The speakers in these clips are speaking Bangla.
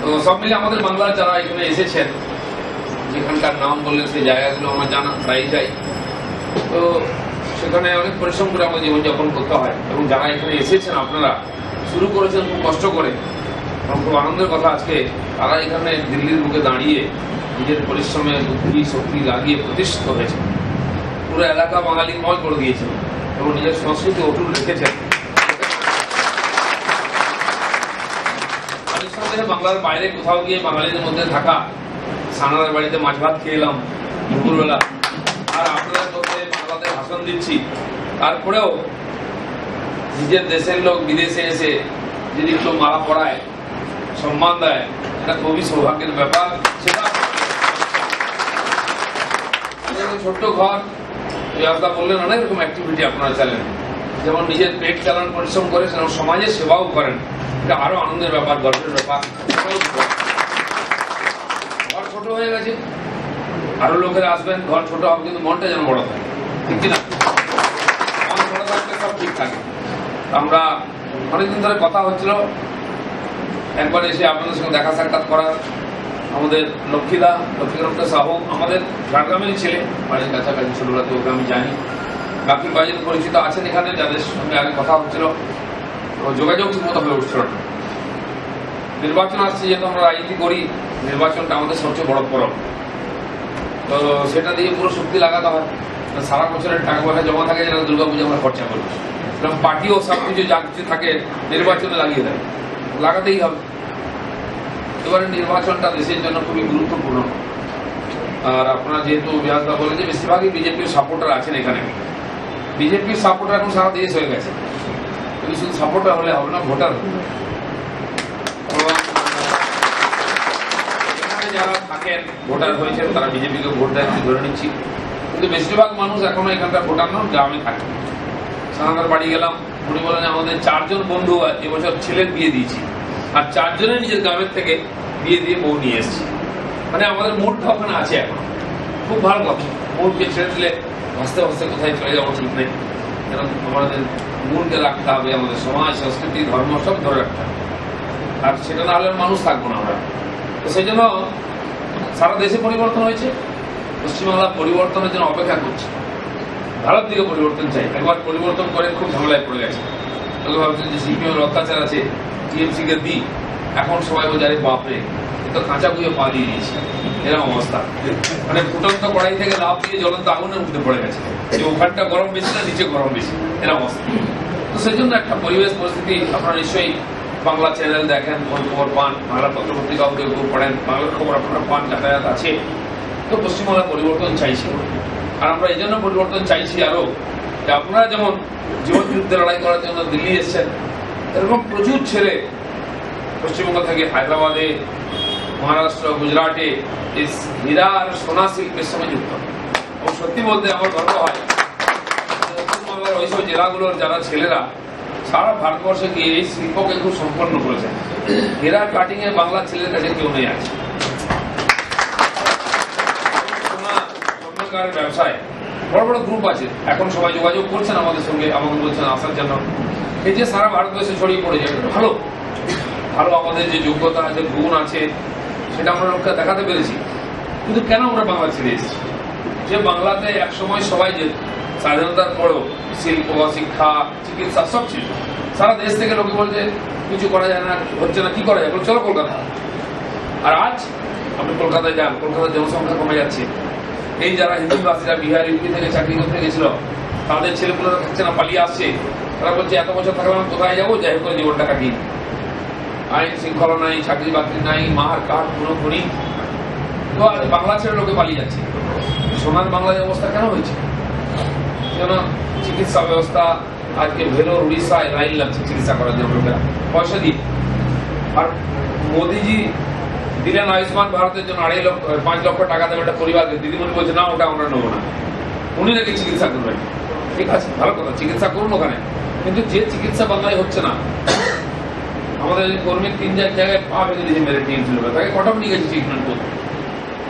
তো সব মিলে আমাদের বাংলার যারা এখানে এসেছেন, যেখানকার নাম বললেন সেই জায়গাগুলো আমরা জানা প্রায় যাই, তো সেখানে অনেক পরিশ্রম করে আমাদের জীবনযাপন করতে হয়। এবং যারা এখানে এসেছেন, আপনারা শুরু করেছেন খুব কষ্ট করে, এবং খুব আনন্দের কথা আজকে তারা এখানে দিল্লির বুকে দাঁড়িয়ে নিজের পরিশ্রমে বুদ্ধি শক্তি লাগিয়ে প্রতিষ্ঠিত হয়েছে, পুরো এলাকা বাঙালিময় করে দিয়েছেন এবং নিজের সংস্কৃতি অটুট রেখেছেন। বাংলার বাইরে কোথাও গিয়ে বাঙালিদের মধ্যে থাকা, সানাদের বাড়িতে মাছ ভাত খেয়ে এলাম দুপুরবেলা, আর আপনাদের মধ্যে বাংলাতে ভাষণ দিচ্ছি, তারপরেও নিজের দেশের লোক বিদেশে এসে যদি কেউ মালা পড়ায়, সম্মান দেয়, এটা খুবই সৌভাগ্যের ব্যাপার। সেটা ছোট্ট ঘর, ব্যবস্থা বললেন, অনেক রকম অ্যাক্টিভিটি আপনারা চালেন, যেমন নিজের পেট চালান পরিশ্রম করে, সেরকম সমাজের সেবাও করেন, এটা আরো আনন্দের ব্যাপার, গর্বের ব্যাপার। ঘর ছোট হয়ে গেছে, আরো লোকেরা আসবেন, ঘর ছোট হবে কিন্তু মনটা যেন বড় থাকে, ঠিক কিনা? মন বড় থাকলে সব ঠিক থাকে। আমরা অনেকদিন ধরে কথা হচ্ছিল, একবার এসে আপনাদের সঙ্গে দেখা সাক্ষাৎ করার। আমাদের লক্ষ্মীকান্ত সাহু আমাদের ঝাড়গ্রামেরই ছেলে, বাড়ির কাছাকাছি, ছোটবেলাতে ওকে আমি জানি। বাকি কয়েকজন পরিচিত আছেন এখানে, যাদের সঙ্গে আগে কথা হচ্ছিল, যোগাযোগ ঠিক মতো হয়ে উঠছিল না। নির্বাচন আসছে, যেহেতু আমরা রাজনীতি করি, নির্বাচনটা আমাদের সবচেয়ে বড় পরব, তো সেটা দিয়ে পুরো শক্তি লাগাতে হয়। সারা বছরের টাকা পয়সা জমা থাকে, যেটা দুর্গাপুজো আমরা খরচা করি, সেরকম পার্টিও সবকিছু যা কিছু থাকে নির্বাচনে লাগিয়ে দেয়, লাগাতেই হবে। এবারে নির্বাচনটা দেশের জন্য খুবই গুরুত্বপূর্ণ। আর আপনারা যেহেতু বিহাসদা বলে যে বেশিরভাগই বিজেপির সাপোর্টার আছেন এখানে, বিজেপির সাপোর্টার এখন সারা দেশ হয়ে গেছে, কিন্তু শুধু সাপোর্টার হলে হবে না, ভোটার যারা থাকেন, ভোটার হয়েছেন, তারা বিজেপিকে ভোট দেয় ধরে নিচ্ছি, কিন্তু বেশিরভাগ মানুষ এখনো এখানকার ভোটার নন, গ্রামে থাকে। সানাদার বাড়ি গেলাম, উনি বলেন আমাদের 4 জন বন্ধু এবছর ছেলের বিয়ে দিয়েছি, আর 4 জনের নিজের গ্রামের থেকে বিয়ে দিয়ে বউ নিয়ে এসেছি। মানে আমাদের মুডটা ওখানে আছে এখন, খুব ভালো কথা। মুডকে ছেড়ে দিলে ভাসতে ভাসতে কোথায় চলে যাবো ঠিক নেই, কারণ আমাদের মনকে রাখতে হবে, আমাদের সমাজ সংস্কৃতি ধর্ম সব ধরে রাখতে হবে, আর সেটা না হলে মানুষ থাকবো না আমরা। তো সেই জন্য সারা দেশে পরিবর্তন হয়েছে, পশ্চিমবাংলা পরিবর্তনের জন্য অপেক্ষা করছে, ভারত দিকে পরিবর্তন চাই। একবার পরিবর্তন করে খুব ঝামেলায় পড়ে গেছে, লোকে ভাবছেন যে সিপিএম অত্যাচার আছে, টিএমসি কে দিই, এখন সবাই বোঝারে বাপরে তো কাঁচা বুঝে পা দিয়ে দিয়েছি, এরকম অবস্থা। মানে ফুটন্ত কড়াই থেকে লাভ দিয়ে জ্বলন্ত আগুনের মধ্যে পড়ে গেছে, যে ওখানটা গরম বেশি না নিচে গরম বেশি, এরকম অবস্থা। তো সেই জন্য একটা পরিবেশ পরিস্থিতি, আপনারা নিশ্চয়ই বাংলা চ্যানেল দেখেন, খবর পান, বাংলা পত্র পত্রিকা পড়েন, বাংলার খবর আপনারা পান, যাতায়াত আছে। তো পশ্চিমবাংলা পরিবর্তন চাইছি, আর আমরা এই জন্য পরিবর্তন চাইছি আরো, যে আপনারা যেমন জীবন যুদ্ধে লড়াই করার জন্য দিল্লি এসছেন, এরকম প্রচুর ছেলে পশ্চিমবঙ্গ থেকে হায়দ্রাবাদে, মহারাষ্ট্র, গুজরাটে এই হীরা আর সোনা শিল্পের সঙ্গে যুক্ত। এবং সত্যি বলতে আমার গর্ব হয়, পশ্চিমবঙ্গের ওইসব জেলাগুলোর যারা ছেলেরা সারা ভারতবর্ষে গিয়ে এই শিল্পকে খুব সম্পন্ন করেছে। হীরা কাটিং এ বাংলার ছেলের কাছে কেউ নেই আছে। সোনার ব্যবসায় বড় বড় গ্রুপ আছে, এখন সবাই যোগাযোগ করছেন আমাদের সঙ্গে, আমাকে বলছেন আসার জন্য। এই যে সারা ভারতবর্ষে ছড়িয়ে পড়েছে, ভালো ভালো আমাদের যে যোগ্যতা আছে, গুণ আছে, সেটা আমরা লোককে দেখাতে পেরেছি। কিন্তু কেন আমরা বাংলা ছেড়ে এসেছি? যে বাংলাতে একসময় সবাই যে স্বাধীনতার পরেও শিল্প, শিক্ষা, চিকিৎসা সব ছিল, সারা দেশ থেকে লোকে বলছে কিছু করা যায় না, হচ্ছে না, কি করা যায়, চলো কলকাতা। আর আজ আপনি কলকাতায় যান, কলকাতার জনসংখ্যা কমে যাচ্ছে। এই যারা হিন্দুবাসীরা বিহার, ইউপি থেকে চাকরি করতে গেছিল, তাদের ছেলেগুলো থাকছে না, পালিয়ে আসছে। তারা বলছে এত বছর থাকলাম, কোথায় যাবো, যাই করে জীবনটা কাটিয়ে। আইন শৃঙ্খলা নাই, চাকরি বাকরি নাই, মার কাঠ পুরো করি, তো আজ বাংলা ছেড়ে লোকে পালিয়ে যাচ্ছে। সোনার বাংলার অবস্থা কেন হয়েছে? কেন চিকিৎসা ব্যবস্থা আজকে ভেলোর, উড়িষ্যায় লাইন লাগছে চিকিৎসা করার জন্য লোকেরা পয়সা দিয়ে। আর মোদীজি দিলেন আয়ুষ্মান ভারতের জন্য 5 লক্ষ টাকা দেবে একটা পরিবারকে, দিদিমণি বলছে না ওটা আমরা নেবো না, উনি নাকি চিকিৎসা করবেন। ঠিক আছে, ভালো কথা, চিকিৎসা করুন ওখানে, কিন্তু যে চিকিৎসা বাংলায় হচ্ছে না। আমাদের কর্মীর 3 জায়গায় পা ভেঙে দিয়েছে মেরে, টিএমসি লোক তাকে কটক নিয়ে গেছে ট্রিটমেন্ট করতে,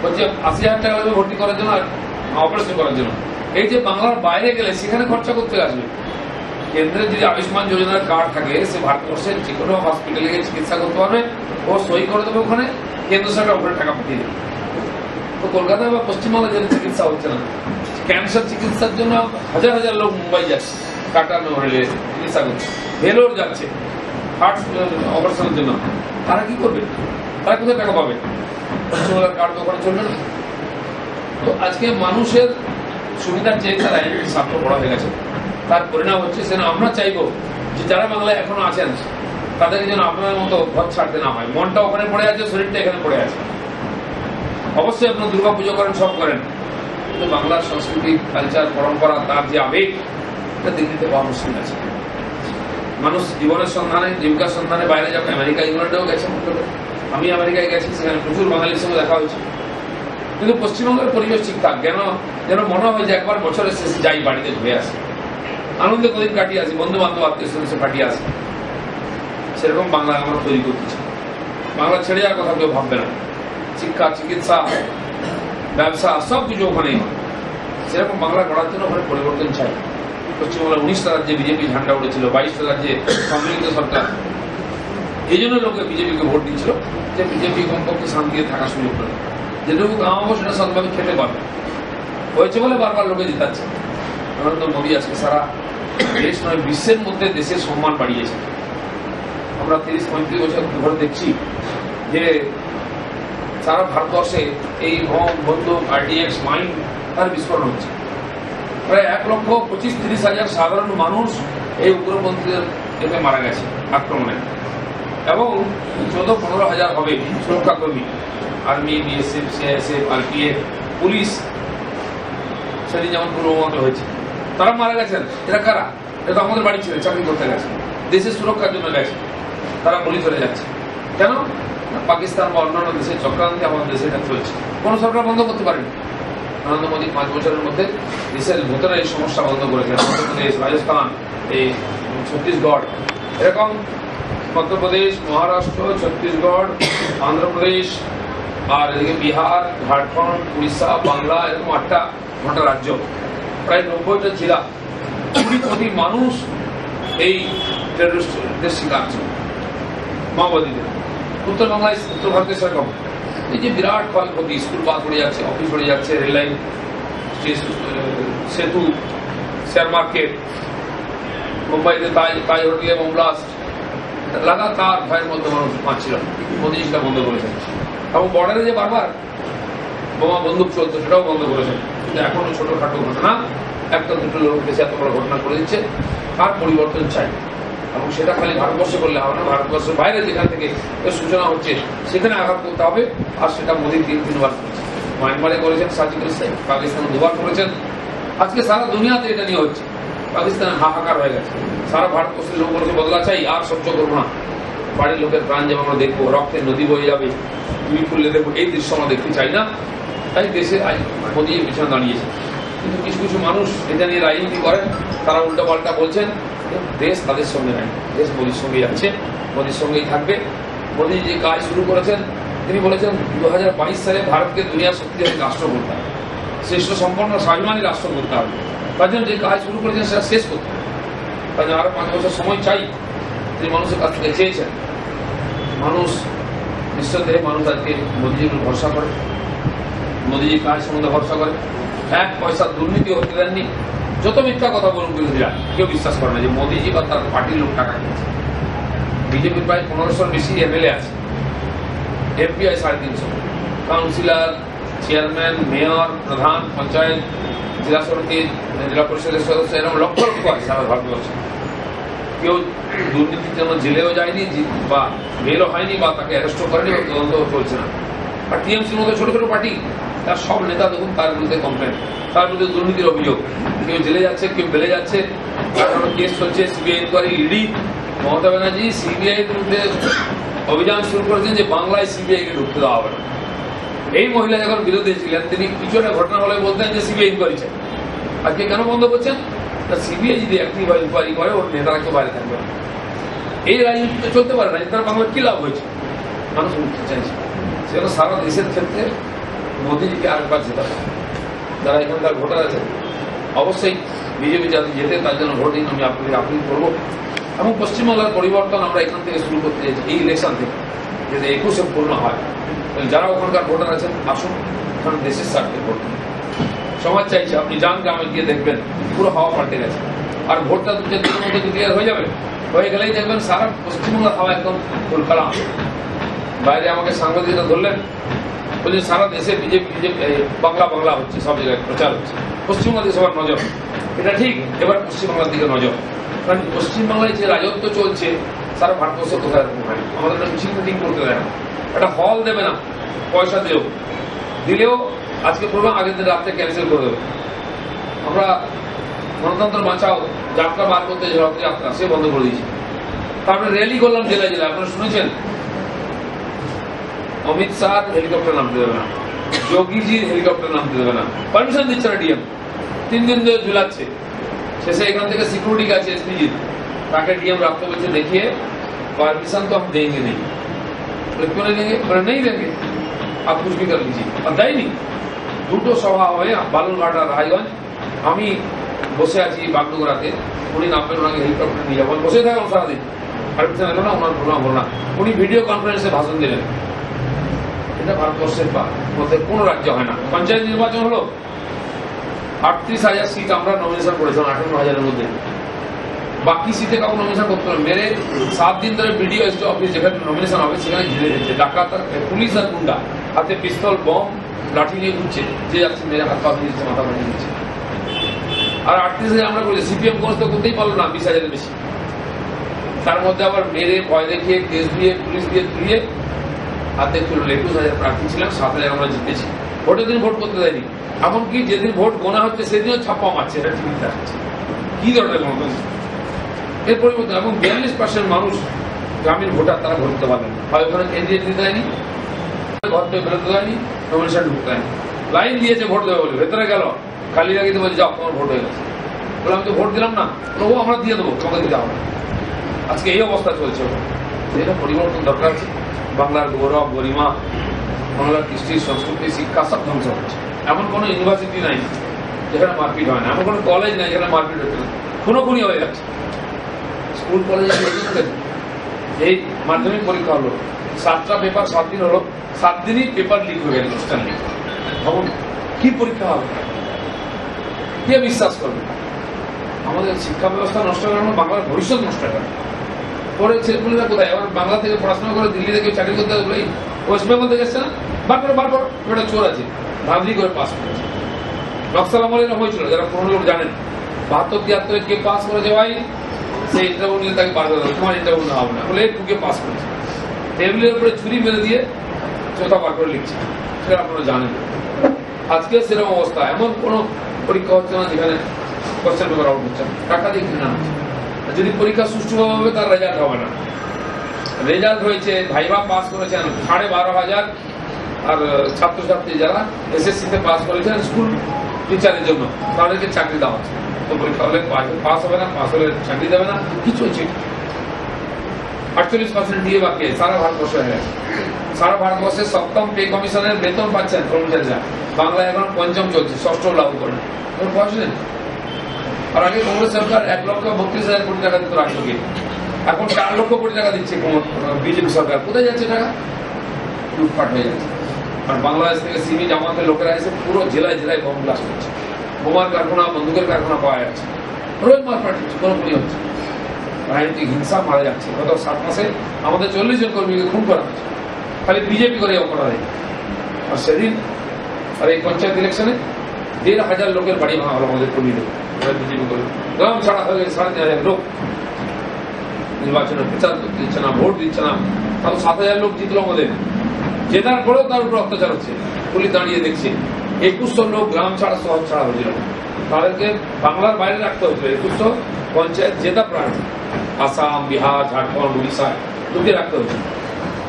বলছে 80,000 টাকা লাগবে ভর্তি করার জন্য আর অপারেশন করার জন্য। এই যে বাংলার বাইরে গেলে সেখানে খরচা করতে আসবে, কেন্দ্রের যদি আয়ুষ্মান যোজনার কার্ড থাকে, সে ভারতবর্ষের যে কোনো হসপিটালে গিয়ে চিকিৎসা করতে পারবে, ও সই করে দেবে, ওখানে কেন্দ্র সরকার ওখানে টাকা পাঠিয়ে দেবে। তো কলকাতায় বা পশ্চিমবঙ্গে যেন চিকিৎসা হচ্ছে না, ক্যান্সার চিকিৎসার জন্য হাজার হাজার লোক মুম্বাই যাচ্ছে, টাটা মেমোরিয়ালে চিকিৎসা করছে, ভেলোর যাচ্ছে হার্ট অপারেশনের জন্য। তারা কি করবে? তারা কোথায় টাকা পাবে? পশ্চিমবঙ্গের কার্ড তো ওখানে চলবে না। তো আজকে মানুষের সুবিধার চেয়ে তারা স্বার্থ বড় হয়ে গেছে। তার পরিণাম হচ্ছে যেন আমরা চাইবো যে যারা বাংলায় এখনো আছেন তাদেরকে যেন আপনার মতো ঘর ছাড়তে না হয়। মনটা ওখানে পড়ে আছে, শরীরটা এখানে পড়ে আছে। অবশ্যই আপনার দুর্গা পুজো করেন, সব করেন, কিন্তু বাংলার সংস্কৃতি, কালচার, পরম্পরা, তার যে আবেগ, এটা দিল্লিতে পাওয়া মুশকিল আছে। মানুষ জীবনের সন্ধানে, জীবিকার সন্ধানে বাইরে যাবে, আমেরিকা, ইংল্যান্ডেও গেছে। আমি আমেরিকায় গেছি, সেখানে প্রচুর বাঙালির সঙ্গে দেখা হয়েছে। কিন্তু পশ্চিমবঙ্গের পরিবেশ ঠিকঠাক, যেন মনে হয় যে একবার বছরের শেষে যাই, বাড়িতে ঘুরে আসি, আনন্দে কদিন কাটিয়ে আসি, বন্ধু বান্ধব আত্মীয় স্বজন কাটিয়ে আসি। সেরকম বাংলা আমরা তৈরি করতেছি। বাংলা ছেড়ে যাওয়ার কথা কেউ ভাববে না। শিক্ষা, চিকিৎসা, ব্যবসা সব কিছু ওখানেই হয়। সেরকম বাংলা গড়ার জন্য ওখানে পরিবর্তন চাই। পশ্চিমবঙ্গের 19টা রাজ্যে বিজেপি ঝান্ডা উঠেছিল, 22টা রাজ্যে সম্মিলিত সরকার। এই জন্য লোকে বিজেপিকে ভোট দিচ্ছিল, যে বিজেপি কমপক্ষে শান্তিতে থাকার সুযোগ করে, যেটুকু কামাবো সেটা সৎভাবে খেতে পারবে। হয়েছে বলে বারবার লোকে জিতাচ্ছে। নরেন্দ্র মোদী আজকে সারা দেশ নয়, বিশ্বের মধ্যে দেশের সম্মান বাড়িয়েছে। আমরা 30-35 বছর ধরে দেখছি যে সারা ভারতবর্ষে এই বোম, বন্দুক, RDX, মাইন, তার বিস্ফোরণ হচ্ছে। প্রায় 1,25,000-30,000 সাধারণ মানুষ এই উগ্রপন্থীদের এতে মারা গেছে আক্রমণে, এবং 14-15,000 হবে সুরক্ষাকর্মী, army, BSF, CISF, RPF, police. সেদিন যেমন পুলওয়ামাতে হয়েছে, তারা মারা গেছেন। এরা কারা? এটা আমাদের বাড়ি ছেড়ে চাকরি করতে গেছে, দেশের সুরক্ষার জন্য গেছে। তারা বলি ধরে যাচ্ছে কেন? পাকিস্তান বা অন্যান্য দেশের চক্রান্তে আমাদের দেশে এটা চলছে। কোন সরকার বন্ধ করতে পারেনি। নরেন্দ্র মোদী 5 বছরের মধ্যে দেশের ভেতরে এই সমস্যা বন্ধ করেছেন। মধ্যপ্রদেশ, রাজস্থান, এই ছত্তিশগড়, এরকম মধ্যপ্রদেশ, মহারাষ্ট্র, ছত্তিশগড়, অন্ধ্রপ্রদেশ, আর এদিকে বিহার, ঝাড়খণ্ড, উড়িষ্যা, বাংলা, এরকম 8টা রাজ্য, প্রায় 90টা জেলা, 20 কোটি মানুষ এই টেররিস্টদের শিকার ছিল, মাওবাদীদের। উত্তর বাংলায়, উত্তর ভারতে সেরকম এই যে বিরাট ক্ষয়ক্ষতি, স্কুল বাদ পড়ে যাচ্ছে, অফিস পড়ে যাচ্ছে, রেললাইন, সেতু, শেয়ার মার্কেট, মুম্বাইতে তাজ হোটেলে বোম ব্লাস্ট, লাগাতার ভয়ের মধ্যে মানুষ পাচ্ছিল। মোদী সেটা বন্ধ করেছেন। এবং বর্ডারে যে বারবার বোমা বন্দুক চলতো, সেটাও বন্ধ করেছেন। কিন্তু এখনো ছোটখাটো ঘটনা, একটা দুটো লোক দেশে এত বড় ঘটনা করে দিচ্ছে। তার পরিবর্তন চাই, এবং সেটা খালি ভারতবর্ষে করলে হবে না। ভারতবর্ষের বাইরে যেখান থেকে সূচনা হচ্ছে সেখানে আঘাত করতে হবে। আর সেটা মোদী 3-3 বার করেছে। মায়ানমারে করেছেন সার্জিক্যাল স্ট্রাইক, পাকিস্তানে 2 বার করেছেন। আজকে সারা দুনিয়াতে এটা নিয়ে হচ্ছে। পাকিস্তানে হাহাকার হয়ে গেছে। সারা ভারতবর্ষের লোক বলেছে বদলা চাই, আর সহ্য করবো না। বাড়ির লোকের প্রাণ যেমন আমরা দেখবো, রক্তের নদী বয়ে যাবে, তুমি খুললে দেখবো, এই দৃশ্য আমরা দেখতে চাই না। তাই দেশে আজ মোদী পিছনে দাঁড়িয়েছে। কিন্তু কিছু কিছু মানুষ এটা নিয়ে রাজনীতি করেন, তারা উল্টো পাল্টা বলছেন। দেশ তাদের সঙ্গে নাই, দেশ মোদীর সঙ্গে যাচ্ছে, মোদীর সঙ্গেই থাকবে। মোদী যে কাজ শুরু করেছেন, তিনি বলেছেন 2022 সালে ভারতকে দুনিয়ার শক্তিশালী রাষ্ট্র করতে হবে, শ্রেষ্ঠ সম্পন্ন স্বাভিমানী রাষ্ট্র করতে হবে। তার জন্য যে কাজ শুরু করেছেন সেটা শেষ করতে হবে। তাই জন্য আরো 5 বছর সময় চাই। তিনি মানুষের কাছ থেকে চেয়েছেন। মানুষ নিঃসন্দেহে মানুষ আজকে মোদীজির উপর ভরসা করে, মোদীজির কাজ সম্বন্ধে ভরসা করে। 1 পয়সা দুর্নীতি হতে দেননি। যত মিথ্যা কথা বলুন বিরোধীরা, কেউ বিশ্বাস করে না যে মোদীজি বা তার পার্টির লোক টাকা খেয়েছে। বিজেপির প্রায় 1500 বেশি MLA আছে, FPI 350, কাউন্সিলর, চেয়ারম্যান, মেয়র, প্রধান, পঞ্চায়েত, জেলা সমিতির, জেলা পরিষদের সদস্য, এরকম লক্ষ লক্ষ আছে সারা ভারতবর্ষে। কেউ দুর্নীতির জন্য জেলেও যায়নি, বা বেলও হয়নি, বা তাকে অ্যারেস্টও করেনি, বা তদন্ত চলছে না। আর TMCর মতো ছোট ছোট পার্টি, তার সব নেতা দেখুন তার বিরুদ্ধে কমপ্লেন, তার বিরুদ্ধে দুর্নীতির অভিযোগ। কেউ জেলে যাচ্ছে, কেউ বেলে যাচ্ছে, তার কেস চলছে, CBI inquiry, ED। Mamata Banerjee CBI এর বিরুদ্ধে অভিযান শুরু করেছেন যে বাংলায় CBI কে ঢুকতে দেওয়া হবে না। এই মহিলা যখন বিরোধী ছিলেন, তিনি কিছু একটা ঘটনা হলে বলতেন যে CBI ইনকোয়ারি চাই। আজকে কেন বন্ধ করছেন? CBI যদি অ্যাক্টিভ ইনকোয়ারি করে, ওর নেতারা কেউ বাইরে থাকবে না। এই রাজনীতি চলতে পারে না। তার বাংলার কি লাভ হয়েছে? মানুষ মুক্তি চাইছে। সেজন্য সারা দেশের ক্ষেত্রে মোদীজিকে আরেকবার জেতাতে, যারা এখানকার ভোটার আছে অবশ্যই বিজেপি যাতে যেতে তার জন্য ভোট দিন আমি আপনাদের আপিল করবো। এবং পশ্চিমবাংলার পরিবর্তন আমরা এখান থেকে শুরু করতে চাইছি, এই ইলেকশন থেকে, যাতে 21-এ পূর্ণ হয়। যারা ওখানকার ভোটার আছেন আসুন, ওখানে দেশের স্বার্থে ভোট দিন। সমাজ চাইছে, আপনি যান গ্রামে গিয়ে দেখবেন পুরো হাওয়া পাল্টে গেছে। আর ভোটটা দু চার দিনের মধ্যে ক্লিয়ার হয়ে যাবে, হয়ে গেলেই দেখবেন সারা পশ্চিমবাংলার হাওয়া একদম ফুলকালাম। বাইরে আমাকে সাংবাদিকরা ধরলেন, বলছে সারা দেশে বিজেপি বাংলা বাংলা হচ্ছে, সব জায়গায় প্রচার হচ্ছে, পশ্চিমবাংলার দিকে সবার নজর। এটা ঠিক, এবার পশ্চিমবাংলার দিকে নজর। কারণ পশ্চিমবাংলায় যে রাজত্ব চলছে সারা ভারতবর্ষে কোথায় হয়। আমাদের মিছিল মিটিং করতে দেয় না, একটা হল দেবে না, পয়সা দিলেও আজকে প্রোগ্রাম আগের দিন রাত্রে ক্যান্সেল করে দেবে। আমরা গণতন্ত্র বাঁচাও যাত্রা বার করতে যে রথযাত্রা সে বন্ধ করে দিয়েছি। তারপরে র্যালি করলাম জেলায় জেলায়, আপনারা শুনেছেন অমিত শাহ হেলিকপ্টার নামতে দেবে না, যোগীজির হেলিকপ্টার নামতে দেবে না, পারমিশন দিচ্ছে না ডিএম। 3 দিন ধরে ঝুলাচ্ছে। শেষে এখান থেকে সিকিউরিটি আছে এসপিজির, তাকে ডিএম রাখতে বলছে দেখিয়ে परमिशन तो हम देंगे नहीं। क्यों नहीं देंगे? बोले नहीं देंगे, आप कुछ भी कर लीजिए। और দেয়নি। দুটো সভা হয় বালুরঘাট আর রায়গঞ্জ। আমি বসে আছি বাগডোগরাতে, উনি নামবেন, ওনাকে হেলিকপ্টার নিয়ে যাবেন, বসে থাকলাম সারাদিন। পারমিশন এলো না, ওনার বললাম না, উনি ভিডিও কনফারেন্সে ভাষণ দিলেন। এটা ভারতবর্ষের মধ্যে কোন রাজ্য হয় না। পঞ্চায়েত নির্বাচন হলো, 38,000 সিট আমরা নমিনেশন করেছিলাম 58,000-এর মধ্যে। বাকি সিটে কাউকে নমিনেশন করতে হবে। মেরে 7 দিন ধরে বিডিও এসটি অফিস যেখানে নমিনেশন হবে সেখানে ঘিরে রেখেছে ডাকাত আর পুলিশ আর গুন্ডা, হাতে পিস্তল বম লাঠি নিয়ে ঘুরছে, যে যাচ্ছে মেরে হাত পা ভেঙে দিচ্ছে, মাথা ভেঙে দিচ্ছে। আর 38,000 আমরা বলি, সিপিএম কংগ্রেস তো করতেই পারলো না 20,000-এর বেশি। তার মধ্যে আবার মেরে ভয় দেখিয়ে কেস দিয়ে পুলিশ দিয়ে তুলিয়ে হাতে চলল। 21,000 প্রার্থী ছিলাম, 7,000 আমরা জিতেছি। ভোটের দিন ভোট করতে দেয়নি, এমনকি যেদিন ভোট গোনা হচ্ছে সেদিনও ছাপ্পা মারছে। এটা ঠিক দেখাচ্ছে কি ধরনের গণতন্ত্র। এর পরিবর্তন। এবং 42% মানুষ গ্রামীণ ভোটার, তারা ভোট দিতে পারবেন। হয় ওখানে কেন্দ্রীয় দিতে দেয়নি, ঘর থেকে বেরোতে দেয়নি, নমিনেশন ঢুকতে দেয়নি। লাইন দিয়েছে ভোট দেবে বলে, ভেতরে গেল খালি লাগিয়ে বলে যাও তোমার ভোট হয়ে গেছে। বলে আমি তো ভোট দিলাম না, তবুও আমরা দিয়ে দেবো, তোমাকে দিতে হবে। আজকে এই অবস্থা চলছে। এটা পরিবর্তন দরকার আছে। বাংলার গৌরব গরিমা, বাংলার কৃষ্টি সংস্কৃতি শিক্ষা সব ধ্বংস হচ্ছে। এমন কোনো ইউনিভার্সিটি নাই যেখানে মারপিট হয় না, এমন কোনো কলেজ নাই যেখানে মারপিট হচ্ছে না, খুনোখুনি হয়ে যাচ্ছে। স্কুল কলেজে এই মাধ্যমিক পরীক্ষা হলো, 7টা পেপার 7 দিন হলো, 7 দিনই পেপার লিক হয়ে গেল। তখন কি পরীক্ষা হবে, কে বিশ্বাস করবে? আমাদের শিক্ষা ব্যবস্থা নষ্ট করে, বাংলার ভবিষ্যৎ নষ্ট করে। পরে ছেলেপুলেরা কোথায়? এবার বাংলা থেকে পড়াশোনা করে দিল্লি থেকে চাকরি করতে হবে, ওয়েস্ট বেঙ্গল থেকে এসছে না, বার করো এটা চোর আছে, ধাঁধলি করে পাস করেছে। নকশাল আমল এরকম হয়েছিল, যারা পুরনো লোক জানেন। 72-73 কে পাস করেছে ভাই, সেই ইন্টারভিউ নিয়ে তাকে বার করে দেবে, তোমার ইন্টারভিউ না হবে না বলে টুকে পাস করেছে। টেবিলের উপরে ছুরি মেরে দিয়ে চোথা বার করে লিখছে, সেটা আপনারা জানেন। আজকে সেরকম অবস্থা, এমন কোন পরীক্ষা হচ্ছে না যেখানে কোশ্চেন পেপার আউট হচ্ছে না, টাকা দিয়ে কিনা হচ্ছে। যদি পরীক্ষা সুষ্ঠুভাবে হবে তার রেজাল্ট হবে না। রেজাল্ট হয়েছে, ভাইভা পাস করেছেন 12,500, আর ছাত্রছাত্রী যারা এসএসসিতে পাস করেছেন স্কুল টিচারের জন্য, তাদেরকে চাকরি দেওয়া হচ্ছে। তো পরীক্ষা হলে পাস হবে না, পাস হলে চাকরি দেবে না, কিছু হচ্ছে। 48% দিয়ে বাকি সারা ভারতবর্ষে হয়ে গেছে। সারা ভারতবর্ষে 7ম পে কমিশনের বেতন পাচ্ছেন কর্মচারীরা, বাংলায় এখন 5ম চলছে, 6ষ্ঠ লাগু করেন। পড়াশোনেন। আর আগে কংগ্রেস সরকার 1,32,000 কোটি টাকা দিত রাষ্ট্রকে, এখন 4 লক্ষ কোটি টাকা দিচ্ছে বিজেপি সরকার। কোথায় যাচ্ছে টাকা? লুটপাট হয়ে যাচ্ছে। আর বাংলাদেশ থেকে সিমি জামাতের লোকেরা এসে পুরো জেলায় জেলায় বোম ব্লাস্ট করছে, বোমার কারখানা, বন্দুকের কারখানা পাওয়া যাচ্ছে, রোজ মারপাট হচ্ছে, কোনো পুরি হচ্ছে, রাজনৈতিক হিংসা মারা যাচ্ছে। গত 7 মাসে আমাদের 40 জন কর্মীকে খুন করা হচ্ছে, খালি বিজেপি করে অপরাধে। আর সেদিন আর এই পঞ্চায়েত ইলেকশনে 1,500 লোকের বাড়ি ভাঙা হলো আমাদের কর্মীদের, বিজেপি করে। গ্রাম ছাড়া হয়ে গেছে 3,500 লোক, নির্বাচনে প্রচার করতে দিচ্ছে না, ভোট দিচ্ছে না। তাও 7,000 লোক জিতলো আমাদের, জেতার পরেও তার উপর অত্যাচার হচ্ছে। পুলিশ দাঁড়িয়ে দেখছে। 2100 লোক গ্রাম ছাড়া শহর ছাড়া হয়েছিল, তাদেরকে বাংলার বাইরে রাখতে হয়েছিল। 2100 পঞ্চায়েত জেতা প্রার্থী আসাম, বিহার, ঝাড়খণ্ড, উড়িষ্যা ঢুকে রাখতে হয়েছিল।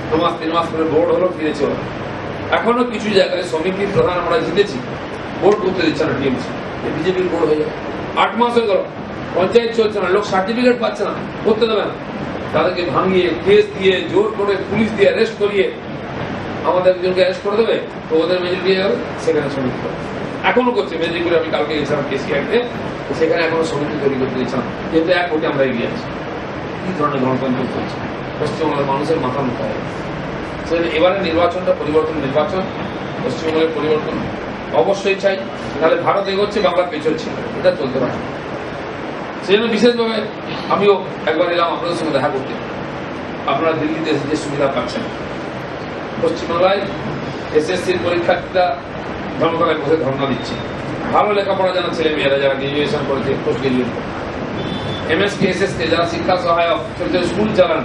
2 মাস 3 মাস করে ভোট হলো, ফিরেছে ওরা। এখনো কিছু জায়গায় সমিতির প্রধান আমরা জিতেছি, ভোট করতে দিচ্ছে না টিএমসি, বিজেপির ভোট হয়ে যায়। 8 মাস হয়ে গেল, পঞ্চায়েত চলছে না, লোক সার্টিফিকেট পাচ্ছে না, করতে দেবে না। তাদেরকে ভাঙিয়ে কেস দিয়ে জোর করে পুলিশ দিয়ে অ্যারেস্ট করিয়ে আমাদের একজনকে অ্যারেস্ট করে দেবে, তো ওদের মেজরিটি যাবে, সেখানে সমিতি এখনো করছে। মেদিনীপুরে আমি কালকে গেছিলাম কেসিআইতে, সেখানে এখনো সমিতি তৈরি করতে দিচ্ছিলাম, যেহেতু এক ভোটে আমরা এগিয়ে আছি। কি ধরনের গণতন্ত্র চলছে পশ্চিমবঙ্গের মানুষের মাথা মুখা হয়ে গেছে। এবারে নির্বাচনটা পরিবর্তন নির্বাচন, পশ্চিমবঙ্গের পরিবর্তন অবশ্যই চাই, তাহলে ভারত এগোচ্ছে, বাংলা পেছচ্ছে, এটা চলতে পারে। সেই জন্য বিশেষভাবে আমিও একবার এলাম আপনাদের সঙ্গে দেখা করতে। আপনারা দিল্লিতে যে সুবিধা পাচ্ছেন, পশ্চিমবাংলায় এসএসসির পরীক্ষার্থীরা ধর্মতলায় বসে ধর্ণা দিচ্ছে। ভালো লেখাপড়া জানা ছেলে মেয়েরা যারা গ্রাজুয়েশন করেছে, পোস্ট গ্রাজুয়েট, এমএসকে এসএসকে যারা শিক্ষা সহায়ক স্কুল চালান,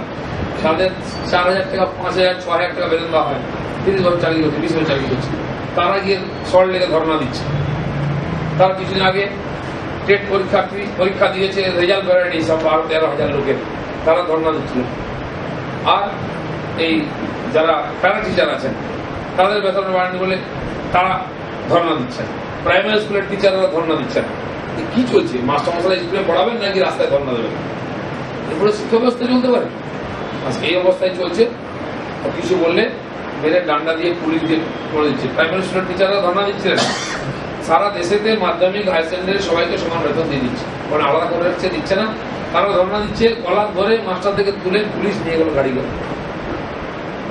তাদের 4,000 টাকা 5,000 6,000 টাকা বেতন দেওয়া হয়, 30 বছর চাকরি করছে, 20 বছর চাকরি করছে, তারা গিয়ে সল্ট লেগে ধর্ণা দিচ্ছে। তার কিছুদিন আগে টেট পরীক্ষা দিয়েছে, রেজাল্ট বেরোয়নি, সব 12-13,000 লোকের, তারা ধর্ণা দিচ্ছিল। আর এই যারা প্যারা টিচার আছেন তাদের বেতন বাড়ানি বলে তারা ধর্ণা দিচ্ছেন। প্রাইমারি স্কুলের টিচাররা ধর্ণা দিচ্ছেন। কি চলছে? মাস্টারমশাই স্কুলে পড়াবেন নাকি রাস্তায় ধর্ণা দেবেন? এরপরে শিক্ষা ব্যবস্থা চলতে পারে? আজকে এই অবস্থায় চলছে। কিছু বললে মেরে ডান্ডা দিয়ে পুলিশ দিয়ে করে দিচ্ছে। প্রাইমারি স্কুলের টিচাররা ধর্ণা দিচ্ছিলেন। সারা দেশেতে মাধ্যমিক হায়ার সেকেন্ডারি সবাইকে সমান বেতন দিয়ে দিচ্ছে, মানে আলাদা করে রাখছে, দিচ্ছে না। তারা ধর্ণা দিচ্ছে, গলা ধরে মাস্টার থেকে তুলে পুলিশ নিয়ে গেল গাড়ি করে।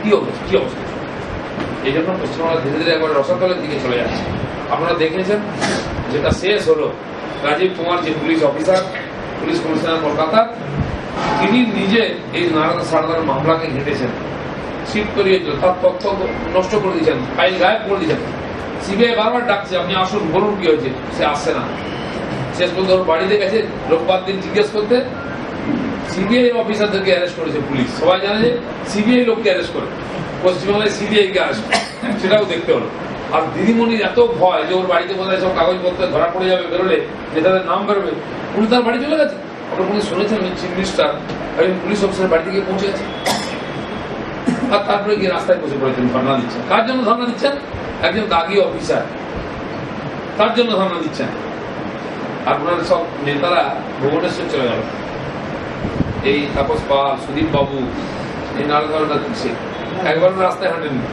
কি অবস্থা, কি অবস্থা! এই জন্য পশ্চিমবঙ্গ ধীরে ধীরে একবার রসাতলের দিকে চলে যাচ্ছে। আপনারা দেখেছেন যেটা শেষ হলো, রাজীব কুমার যে police officer, police commissioner Kolkata, তিনি নিজে এই নারায়ণ সারদার মামলাকে ঘেটেছেন, শিফট করিয়েছিল, তার তথ্য নষ্ট করে দিয়েছেন, ফাইল গায়েব করে দিয়েছেন। সিবিআই বারবার ডাকছে, আপনি আসুন, বলুন কি হয়েছে, সে আসছে না। শেষ পর্যন্ত ওর বাড়িতে গেছে রোববার দিন জিজ্ঞেস করতে, সিবিআই অফিসারদেরকে অ্যারেস্ট করেছে পুলিশ। সবাই জানে যে সিবিআই লোককে অ্যারেস্ট করে, পশ্চিমবাংলায় সিবিআই কে অ্যারেস্ট করে, সেটাও দেখতে হলো। আর দিদিমণির এত ভয় যে ওর বাড়িতে বোধহয় সব কাগজপত্র ধরা পড়ে যাবে, বেরোলে যে তাদের নাম বেরোবে, পুলিশ তার বাড়ি চলে গেছে। আপনার পুলিশ শুনেছেন চিফ মিনিস্টার পুলিশ অফিসারের বাড়িতে গিয়ে পৌঁছে গেছে, আর তারপরে গিয়ে রাস্তায় বসে পড়েছেন, ধর্ণা দিচ্ছেন। কার জন্য ধর্ণা দিচ্ছেন? একজন দাগি অফিসার, তার জন্য ধর্ণা দিচ্ছেন। আপনার সব নেতারা ভুবনেশ্বর চলে গেল, এই তাপস পাল, সুদীপ বাবু, এই নারদা কিসে একবার রাস্তায় হাঁটেননি।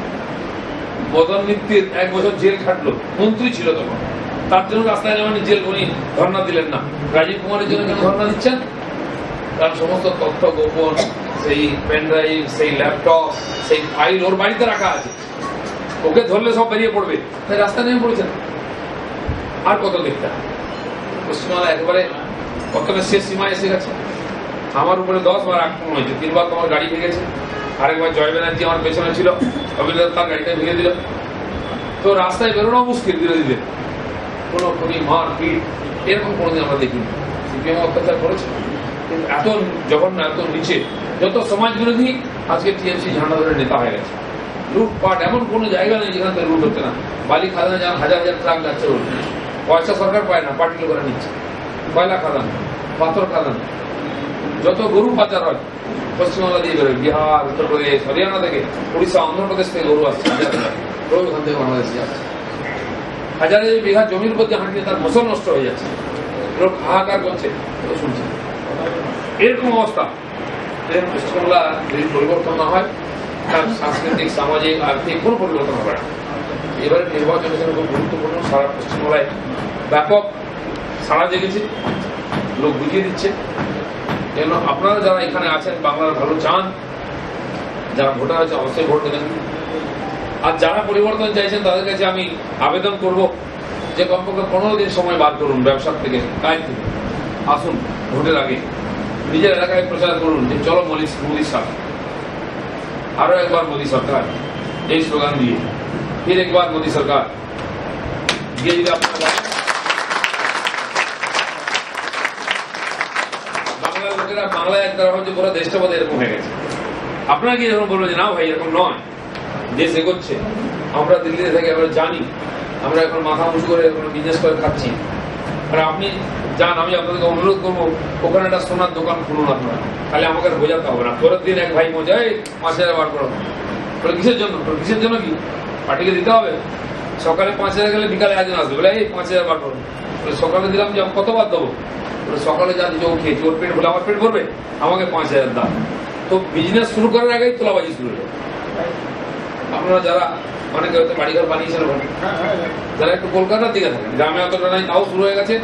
মদন মিত্তির 1 বছর জেল খাটলো, মন্ত্রী ছিল তখন, তার জন্য রাস্তায় নেমেনি, জেল উনি ধর্ণা দিলেন না। রাজীব কুমারের জন্য কেন ধর্ণা দিচ্ছেন? তার সমস্ত তথ্য গোপন, সেই পেনড্রাইভ, সেই ল্যাপটপ, সেই ফাইল ওর বাড়িতে রাখা আছে, ওকে ধরলে সব বেরিয়ে পড়বে, তাই রাস্তায় নেমে পড়েছেন। আর কত দেখতে হবে? পশ্চিমবাংলা একেবারে কতটা শেষ সীমায় এসে গেছে। আমার উপরে 10 বার আক্রমণ হয়েছে, 3 বার তোমার গাড়ি ভেঙেছে, আরেকবার জয় ব্যানার্জি আমার পেছনে ছিল, অভিনেতা তার গাড়িটা ভেঙে দিল। তো রাস্তায় বেরোনো মুশকিল বিরোধীদের, কোনো খুনি, মার পিট এরকম কোনোদিন আমরা দেখিনি। সিপিএম অত্যাচার করেছে, কিন্তু এত যখন এত নিচে, যত সমাজ বিরোধী আজকে টিএমসি ঝান্ডা ধরে নেতা হয়ে গেছে। লুটপাট এমন কোনো জায়গা নেই যেখান থেকে লুট হচ্ছে না। বালি খাদানে যান হাজার হাজার ট্রাক যাচ্ছে, পয়সা সরকার পায় না, পার্টি লোকেরা নিচ্ছে। কয়লা খাদান, পাথর খাদান, যত গরু পাচার হয় পশ্চিমবাংলা দিয়ে বেরোয়, বিহার, উত্তরপ্রদেশ, হরিয়ানা থেকে, উড়িষ্যা, অন্ধ্রপ্রদেশ থেকে গরু আসছে, রোজ ওখান থেকে বাংলাদেশে যাচ্ছে। হাজার হাজার বিঘা জমির উপর যে হাঁটলে তার ফসল নষ্ট হয়ে যাচ্ছে, লোক হাহাকার করছে, শুনছে। এরকম অবস্থা পশ্চিমবাংলা যদি পরিবর্তন না হয়, তার সাংস্কৃতিক, সামাজিক, আর্থিক কোনো পরিবর্তন হবে না। এবারে নির্বাচনের জন্য খুব গুরুত্বপূর্ণ। সারা পশ্চিমবাংলায় ব্যাপক সাড়া জেগেছে, লোক বুঝিয়ে দিচ্ছে। যেন আপনারা যারা এখানে আছেন, বাংলার ভালো চান, যারা ভোটার আছে অবশ্যই ভোট দেবেন। আর যারা পরিবর্তন চাইছেন তাদের কাছে আমি আবেদন করব যে কমপক্ষে 15 দিন সময় বার করুন, ব্যবসার থেকে, কাজ থেকে, আসুন ভোটের আগে নিজের এলাকায় প্রচার করুন যে চলো মোদী সরকার, আরো একবার মোদী সরকার, এই স্লোগান দিয়ে ফির একবার মোদী সরকার দিয়ে যদি আপনারা বাংলার লোকেরা, বাংলায় একটা হচ্ছে পুরো দেশটা বোধ এরকম হয়ে গেছে। আপনারা কি যখন বলবেন যে না ভাই এরকম নয়, দেশ এগোচ্ছে, আমরা দিল্লিতে থেকে আমরা জানি, আমরা এখন মাথা উঁচু করে বিজনেস করে খাচ্ছি, আর আপনি যান, আমি আপনাদেরকে অনুরোধ করবো ওখানে একটা সোনার দোকান খুলুন আপনারা, তাহলে আমাকে আর বোঝাতে হবে না। পরের দিন এক ভাই মজায় 5,000 বার করো, কিসের জন্য? কিসের জন্য? কি পার্টিকে দিতে হবে? সকালে 5,000 গেলে বিকালে একজন আসবে, বলে এই 5,000 বার করো। সকালে দিলাম যে কতবার দেবো? সকালে যা দিচ্ছে ও খেয়েছি, ওর পেট ভরলে আমার পেট ভরবে, আমাকে 5,000 দাম। তো বিজনেস শুরু করার আগেই তোলাবাজি শুরু হয়ে যাবে। আপনারা যারা অনেকে হয়তো বাড়িঘর বানিয়েছেন ওখানে, যারা একটু কলকাতার দিকে থাকেন, গ্রামে অতটা নাই, তাও শুরু হয়ে গেছে।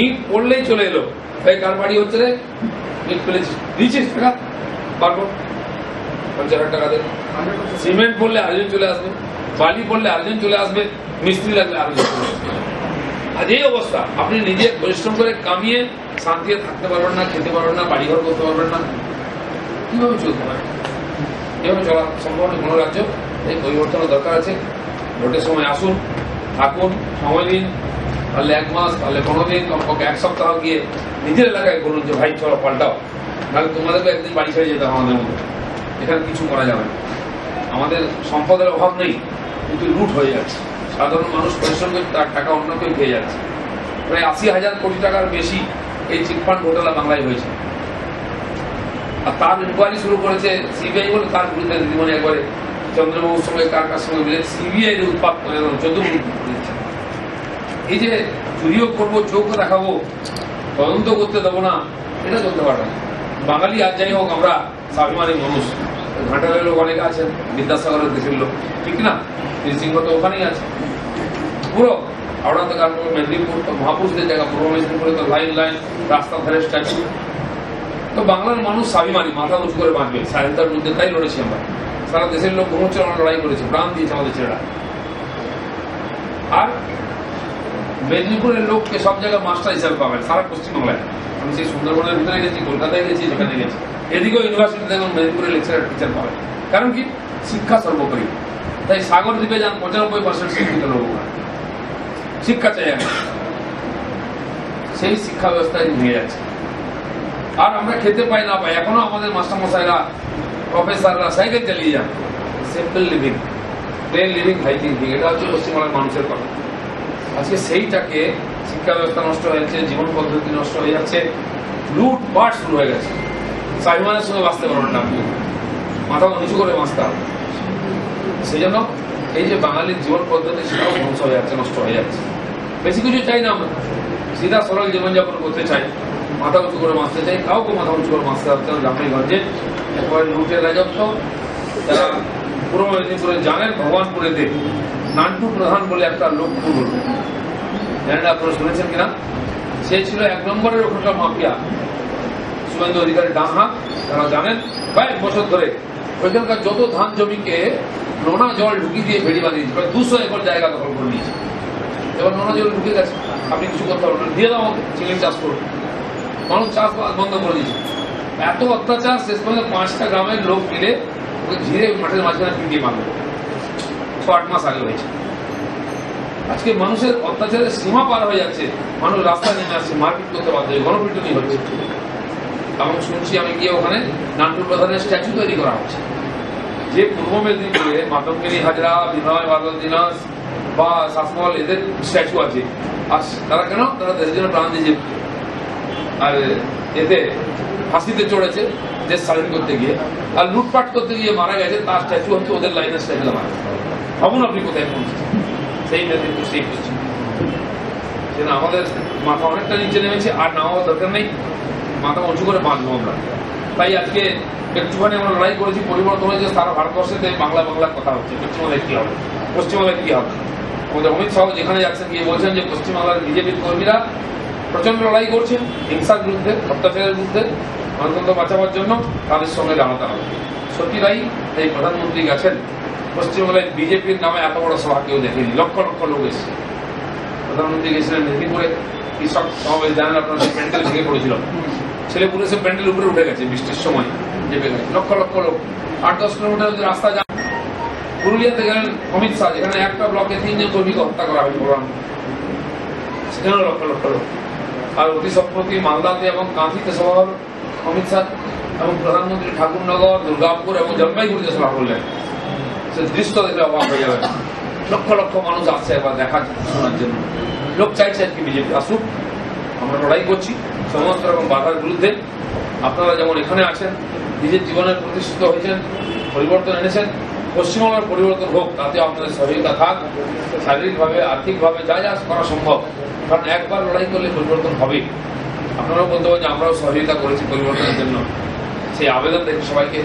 ইট পড়লেই চলে এলো, তাই কার বাড়ি হচ্ছে রে, ইট ফেলেছি দিয়েছিস টাকা পারবো 50,000 টাকা দেবে। সিমেন্ট পড়লে আরেকজন চলে আসবে, বালি পড়লে আরেকজন চলে আসবে, মিস্ত্রি লাগলে আরেকজন চলে আসবে। আজ এই অবস্থা, আপনি নিজে পরিশ্রম করে কামিয়ে শান্তিতে থাকতে পারবেন না, খেতে পারবেন না, বাড়িঘর করতে পারবেন না, কিভাবে চলতে পারে? এভাবে চলা সম্ভব নয় কোনো রাজ্য। এই পরিবর্তনের দরকার আছে। ভোটের সময় আসুন, থাকুন, সময় দিন, পারলে 1 মাস, পারলে 15 দিন, কমপক্ষে 1 সপ্তাহ গিয়ে নিজের এলাকায় বলুন যে ভাই চলো পাল্টাও, নাহলে তোমাদেরকে একদিন বাড়ি ছেড়ে যেতে আমাদের মতো। এখানে কিছু করা যাবে না। আমাদের সম্পদের অভাব নেই, কিন্তু লুট হয়ে যাচ্ছে। সাধারণ মানুষ পরিশ্রম করে তার টাকা অন্য কেউ পেয়ে যাচ্ছে। প্রায় 80,000 কোটি টাকার বেশি এই চিটফান্ড ঘোটালা বাংলায় হয়েছে। আর তার ইনকোয়ারি শুরু করেছে সিবিআই বলে, তার বিরুদ্ধে দিদিমণি একবারে চন্দ্রবাবুর সঙ্গে কার সঙ্গে মিলে সিবিআই এর উৎপাত করে দিচ্ছে। এই যে চুরিও করবো, চোখও দেখাবো, তদন্ত করতে দেবো না, এটা চলতে পারে না। বাঙালি আজ যাই হোক, আমরা স্বাভিমানী মানুষ। ঘাটালের লোক অনেকে আছেন, বিদ্যাসাগরের দেশের লোক, ঠিক না? সিংহ তো ওখানেই আছে। পুরো হাওড়া থেকে মেদিনীপুর তো মহাপুরুষদের জায়গা, পূর্ব মেদিনীপুরে তো লাইন লাইন রাস্তা ধারে স্ট্যাচু। তো বাংলার মানুষ স্বাভিমানী, মাথা উঁচু করে বাঁচবে, স্বাধীনতার মধ্যে তাই লড়েছি আমরা। সারা দেশের লোক ঘুমোচ্ছে, আমরা লড়াই করেছি, প্রাণ দিয়েছে আমাদের ছেলেরা। আর মেদিনীপুরের লোককে সব জায়গায় মাস্টার হিসাবে পাবেন, সারা পশ্চিমবাংলায়। আমি সেই সুন্দরবনের ভিতরে গেছি, কলকাতায় গেছি, যেখানে গেছি, এদিকেও ইউনিভার্সিটিতে এবং মেদিনীপুরের লেকচারার টিচার পাবেন। কারণ কি? শিক্ষা সর্বোপরি। তাই সাগর দ্বীপে যান, 95% শিক্ষিত লোক, শিক্ষা চাই আমি। সেই শিক্ষা ব্যবস্থায় নিয়ে যাচ্ছে। আর আমরা খেতে পাই না পাই, এখনো আমাদের মাস্টারমশাইরা, প্রফেসররা সাইকেল চালিয়ে যান। Simple living, plain living, high thinking, এটা হচ্ছে পশ্চিমবঙ্গের মানুষের কথা। আজকে সেইটাকে, শিক্ষা ব্যবস্থা নষ্ট হয়েছে, জীবন পদ্ধতি নষ্ট হয়ে যাচ্ছে, লুটপাট শুরু হয়ে গেছে। স্বাভিমানের সঙ্গে বাঁচতে পারবেন না আপনি, মাথা নিচু করে বাঁচতে হবে। সেই জন্য এই যে বাঙালির জীবন পদ্ধতি, সেটাও ধ্বংস হয়ে যাচ্ছে, নষ্ট হয়ে যাচ্ছে। বেশি কিছু চাই না আমরা, সিধা সরল জীবনযাপন করতে চাই, মাথা উঁচু করে বাঁচতে চাই। কাউকে মাথা উঁচু করে বাঁচতে হচ্ছে না। গ্রামে-গঞ্জে একেবারে লুটের রাজত্ব। যারা পূর্ব মেদিনীপুরে জানেন, ভগবানপুরেতে নান্টু প্রধান বলে একটা লোক বলবে, জানেন আপনারা শুনেছেন কিনা? সে ছিল 1 নম্বরের ওখানকার মাফিয়া, শুভেন্দু অধিকারী ডান হাত। তারা জানেন, কয়েক বছর ধরে ওইখানকার যত ধান জমিকে নোনা জল ঢুকিয়ে দিয়ে ভেড়ি বানিয়েছে, প্রায় 200 একর জায়গা দখল করে নিয়েছে। এবার নোনা জল ঢুকে গেছে, আপনি কিছু করতে পারবেন, দিয়ে দাও আমাকে, চিংড়ি চাষ করুন। মানুষ চাষ বন্ধ করে দিয়েছে। এত অত্যাচার, শেষ পর্যন্ত 5টা গ্রামের লোক মিলে ওকে ঝিরে মাঠের মাঝখানে পিটিয়ে মারল। 6-8 মাস আগে হয়েছে। আজকে মানুষের অত্যাচারের সীমা পার হয়ে যাচ্ছে, মানুষ রাস্তায় নেমে আসছে, মারপিট করতে বাধ্য হয়ে, গণপিটুনি হচ্ছে। এবং শুনছি আমি গিয়ে ওখানে নান্টু প্রধানের স্ট্যাচু তৈরি করা হচ্ছে। যে পূর্ব মেদিনীপুরে মাতঙ্গিনী হাজরা, বিনয় বাদল দিনাজ বা শাসমল, এদের স্ট্যাচু আছে। আর তারা কেন? তারা দেশের জন্য প্রাণ দিয়েছে। আর এতে ফাঁসিতে চড়েছে দেশ স্বাধীন করতে গিয়ে, আর লুটপাট করতে গিয়ে মারা গেছে। তার স্ট্যাচু হচ্ছে ওদের লাইনের স্ট্যাচু মারা। ভাবুন আপনি কোথায় পৌঁছেছেন। সেই মেদিনীপুর, সেই পশ্চিম। সেটা আমাদের মাথা অনেকটা নিচে নেমেছে, আর নামাবার দরকার নেই, মাথা উঁচু করে বাঁচবো আমরা। তাই আজকে একটুখানি আমরা লড়াই করেছি, পরিবর্তন হয়েছে। সারা ভারতবর্ষেতে বাংলা বাংলা কথা হচ্ছে। পশ্চিমবাংলায় কি হবে? পশ্চিমবাংলায় কি হবে? আমাদের অমিত শাহ যেখানে যাচ্ছেন গিয়ে বলছেন যে পশ্চিমবাংলার বিজেপির কর্মীরা প্রচন্ড লড়াই করছেন হিংসার বিরুদ্ধে, অত্যাচারের বিরুদ্ধে, গণতন্ত্র বাঁচাবার জন্য তাদের সঙ্গে দাঁড়াতে হবে। সত্যি তাই। এই প্রধানমন্ত্রী গেছেন পশ্চিমবাংলায়, বিজেপির নামে এত বড় সভা কেউ দেখেনি, লক্ষ লক্ষ লোক এসেছে। প্রধানমন্ত্রী গেছিলেন মেদিনীপুরে, কৃষক সমাবেশ, জানেন আপনারা, প্যান্ডেল ভেঙে পড়েছিল। ছেলেপুলে সে প্যান্ডেল উপরে উঠে গেছে, বৃষ্টির সময় চেপে গেছে, লক্ষ লক্ষ লোক। 8-10 কিলোমিটার যদি রাস্তা যান। পুরুলিয়াতে গেলেন অমিত শাহ, যেখানে একটা ব্লকে 3 জন কর্মীকে হত্যা করা হয়েছে, সেখানেও লক্ষ লক্ষ লোক। আর অতি সম্প্রতি মালদাতে এবং কাঁথিতে সভা হল অমিত শাহ, এবং প্রধানমন্ত্রী ঠাকুরনগর, দুর্গাপুর এবং জলপাইগুড়িতে সভা করলেন। সে দৃশ্য দেখলে অবাক হয়ে যাবে। লক্ষ লক্ষ মানুষ আসছে একবার দেখার শোনার জন্য। লোক চাইছে আর কি বিজেপি আসুক। আমরা লড়াই করছি সমস্ত রকম বাধার বিরুদ্ধে। আপনারা যেমন এখানে আছেন, নিজের জীবনের প্রতিষ্ঠিত হয়েছেন, পরিবর্তন এনেছেন, পশ্চিমবঙ্গের পরিবর্তন হোক, তাতে আপনাদের সহযোগিতা থাক। শারীরিকভাবে, আর্থিকভাবে যা যা করা সম্ভব, কারণ একবার লড়াই করলে পরিবর্তন হবে। আপনারাও বলতে পারেন যে আমরাও সহযোগিতা করেছি পরিবর্তনের জন্য। সেই আবেদন দেখি সবাইকে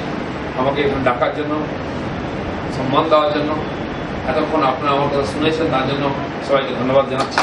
আমাকে এখানে ডাকার জন্য। সম্মান দেওয়ার জন্য। এতক্ষণ আপনারা আমার কথা শুনেছেন, তার জন্য সবাইকে ধন্যবাদ জানাচ্ছি।